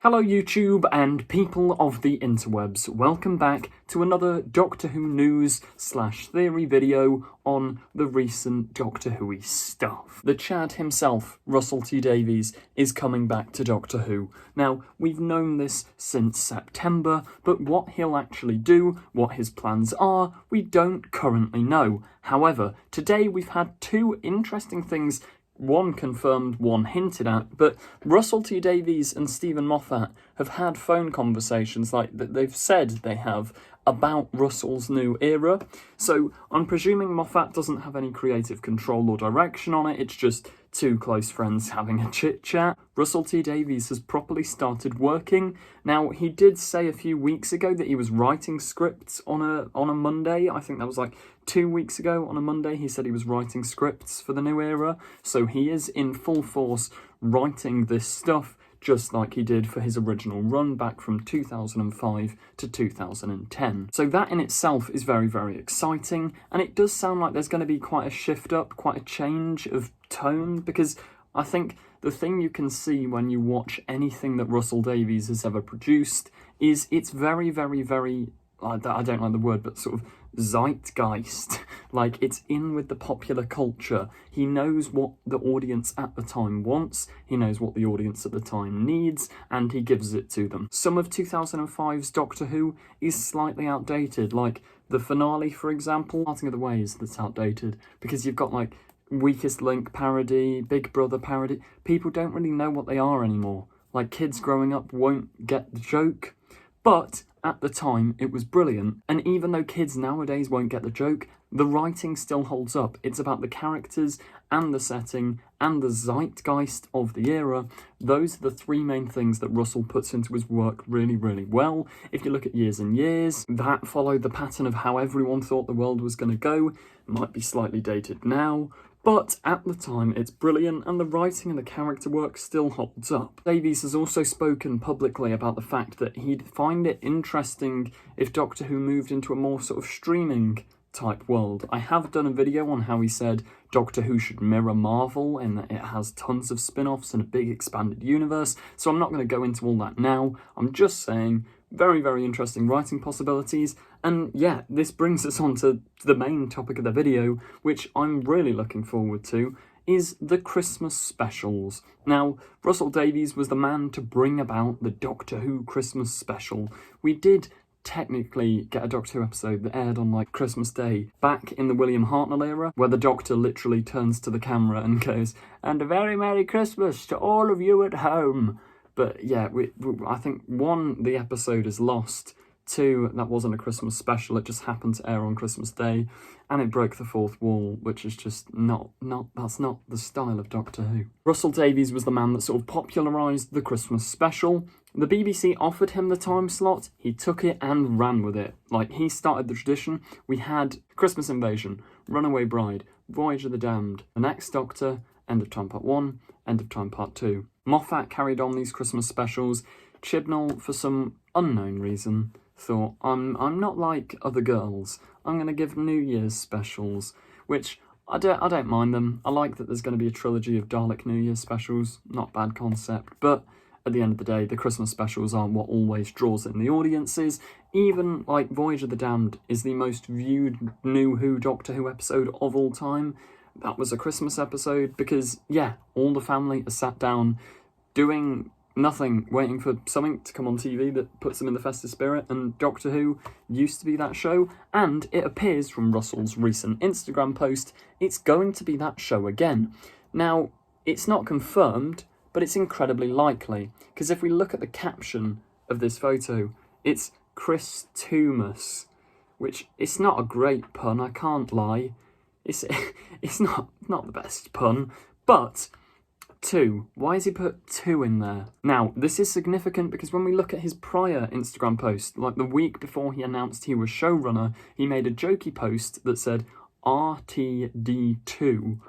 Hello YouTube and people of the interwebs, welcome back to another Doctor Who news/theory video on the recent Doctor Who-y stuff. The Chad himself, Russell T Davies, is coming back to Doctor Who. Now, we've known this since September, but what he'll actually do, what his plans are, we don't currently know. However, today we've had two interesting things, one confirmed, one hinted at, but Russell T Davies and Stephen Moffat have had phone conversations like that they've said they have about Russell's new era. So I'm presuming Moffat doesn't have any creative control or direction on it, it's just two close friends having a chit-chat. Russell T Davies has properly started working. Now, he did say a few weeks ago that he was writing scripts on a Monday. I think that was like 2 weeks ago on a Monday. He said he was writing scripts for the new era. So he is in full force writing this stuff, just like he did for his original run back from 2005 to 2010. So that in itself is very, very exciting, and it does sound like there's going to be quite a shift up, quite a change of tone, because I think the thing you can see when you watch anything that Russell Davies has ever produced is it's very, very, very, I don't like the word, but sort of zeitgeist. Like, it's in with the popular culture. He knows what the audience at the time wants, he knows what the audience at the time needs, and he gives it to them. Some of 2005's Doctor Who is slightly outdated, like the finale, for example. Parting of the Ways, that's outdated, because you've got like Weakest Link parody, Big Brother parody. People don't really know what they are anymore. Like, kids growing up won't get the joke. But at the time, it was brilliant, and even though kids nowadays won't get the joke, the writing still holds up. It's about the characters and the setting and the zeitgeist of the era. Those are the three main things that Russell puts into his work really, really well. If you look at Years and Years, that followed the pattern of how everyone thought the world was going to go. It might be slightly dated now, but at the time it's brilliant, and the writing and the character work still holds up. Davies has also spoken publicly about the fact that he'd find it interesting if Doctor Who moved into a more sort of streaming type world. I have done a video on how he said Doctor Who should mirror Marvel and that it has tons of spin-offs and a big expanded universe, so I'm not going to go into all that now. I'm just saying, very, very interesting writing possibilities. And yeah, this brings us on to the main topic of the video, which I'm really looking forward to, is the Christmas specials. Now, Russell Davies was the man to bring about the Doctor Who Christmas special. We did technically get a Doctor Who episode that aired on like Christmas Day back in the William Hartnell era, where the Doctor literally turns to the camera and goes, "And a very Merry Christmas to all of you at home." But yeah, I think one, the episode is lost. Two, that wasn't a Christmas special, it just happened to air on Christmas Day, and it broke the fourth wall, which is just that's not the style of Doctor Who. Russell Davies was the man that sort of popularised the Christmas special. The BBC offered him the time slot, he took it and ran with it. Like, he started the tradition. We had Christmas Invasion, Runaway Bride, Voyage of the Damned, The Next Doctor, End of Time Part 1, End of Time Part 2. Moffat carried on these Christmas specials. Chibnall, for some unknown reason, thought, I'm not like other girls. I'm going to give New Year's specials, which I don't mind them. I like that there's going to be a trilogy of Dalek New Year's specials. Not a bad concept, but at the end of the day, the Christmas specials aren't what always draws in the audiences. Even like Voyage of the Damned is the most viewed New Who Doctor Who episode of all time. That was a Christmas episode because, yeah, all the family are sat down doing nothing, waiting for something to come on TV that puts them in the festive spirit, and Doctor Who used to be that show, and it appears from Russell's recent Instagram post, it's going to be that show again. Now, it's not confirmed, but it's incredibly likely, because if we look at the caption of this photo, it's Chris Toomus, which, it's not a great pun, I can't lie. It's not the best pun, but 2. Why has he put 2 in there? Now, this is significant because when we look at his prior Instagram post, like the week before he announced he was showrunner, he made a jokey post that said RTD2,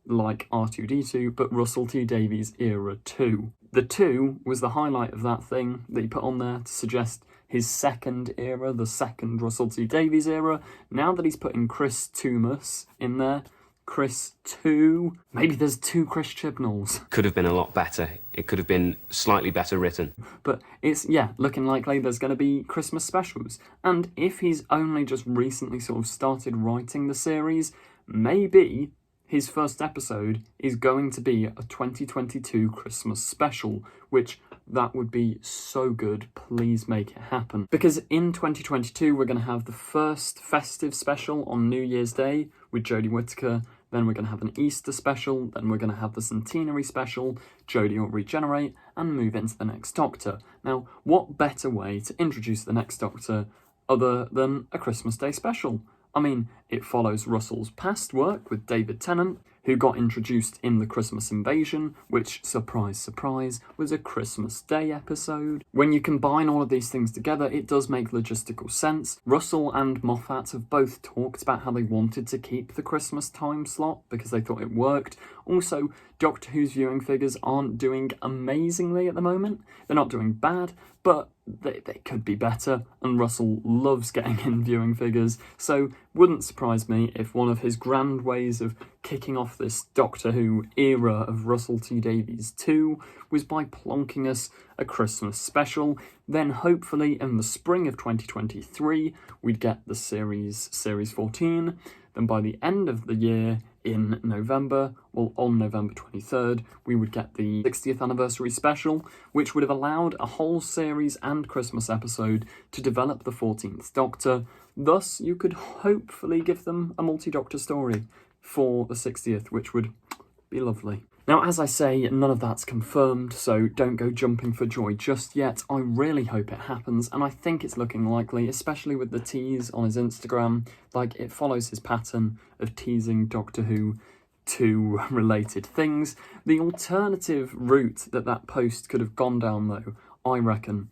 like R2D2, but Russell T Davies era 2. The 2 was the highlight of that thing that he put on there to suggest his second era, the second Russell T Davies era. Now that he's putting Chris Toomus in there, Chris 2. Maybe there's 2 Chris Chibnalls. Could have been a lot better. It could have been slightly better written. But it's, yeah, looking likely there's going to be Christmas specials. And if he's only just recently sort of started writing the series, maybe his first episode is going to be a 2022 Christmas special, which that would be so good. Please make it happen. Because in 2022, we're going to have the first festive special on New Year's Day with Jodie Whittaker. Then we're going to have an Easter special. Then we're going to have the Centenary special. Jodie will regenerate and move into the next Doctor. Now, what better way to introduce the next Doctor other than a Christmas Day special? I mean, it follows Russell's past work with David Tennant, who got introduced in The Christmas Invasion, which, surprise, surprise, was a Christmas Day episode. When you combine all of these things together, it does make logistical sense. Russell and Moffat have both talked about how they wanted to keep the Christmas time slot because they thought it worked. Also, Doctor Who's viewing figures aren't doing amazingly at the moment. They're not doing bad, but they could be better, and Russell loves getting in viewing figures, so wouldn't surprise me if one of his grand ways of kicking off this Doctor Who era of Russell T Davies 2 was by plonking us a Christmas special. Then hopefully in the spring of 2023 we'd get the series 14. Then by the end of the year, in November, well, on November 23rd, we would get the 60th anniversary special, which would have allowed a whole series and Christmas episode to develop the 14th Doctor. Thus, you could hopefully give them a multi-Doctor story for the 60th, which would be lovely. Now, as I say, none of that's confirmed, so don't go jumping for joy just yet. I really hope it happens, and I think it's looking likely, especially with the tease on his Instagram. Like, it follows his pattern of teasing Doctor Who to related things. The alternative route that post could have gone down, though, I reckon,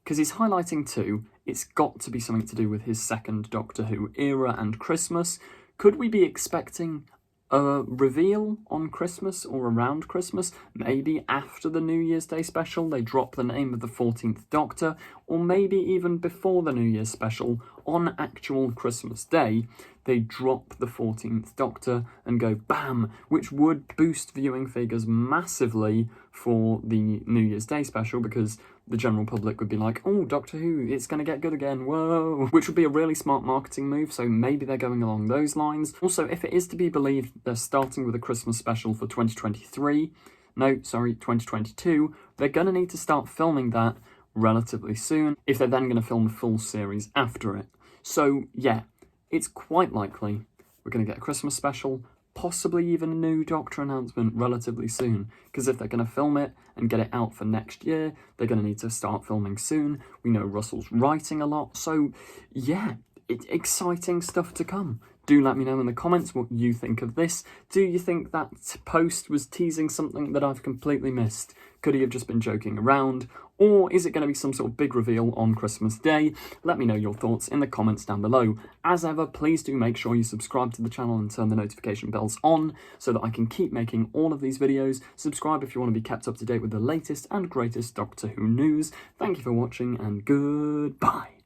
because he's highlighting 2, it's got to be something to do with his second Doctor Who era and Christmas. Could we be expecting a reveal on Christmas or around Christmas? Maybe after the New Year's Day special they drop the name of the 14th Doctor, or maybe even before the New Year's special on actual Christmas Day they drop the 14th Doctor and go bam, which would boost viewing figures massively for the New Year's Day special, because the general public would be like, oh, Doctor Who, it's going to get good again, whoa, which would be a really smart marketing move, so maybe they're going along those lines. Also, if it is to be believed they're starting with a Christmas special for 2022, they're going to need to start filming that relatively soon, if they're then going to film a full series after it. So, yeah, it's quite likely we're going to get a Christmas special, possibly even a new Doctor announcement relatively soon, because if they're going to film it and get it out for next year, they're going to need to start filming soon. We know Russell's writing a lot, so yeah, it's exciting stuff to come. Do let me know in the comments what you think of this. Do you think that post was teasing something that I've completely missed? Could he have just been joking around? Or is it going to be some sort of big reveal on Christmas Day? Let me know your thoughts in the comments down below. As ever, please do make sure you subscribe to the channel and turn the notification bells on so that I can keep making all of these videos. Subscribe if you want to be kept up to date with the latest and greatest Doctor Who news. Thank you for watching, and goodbye.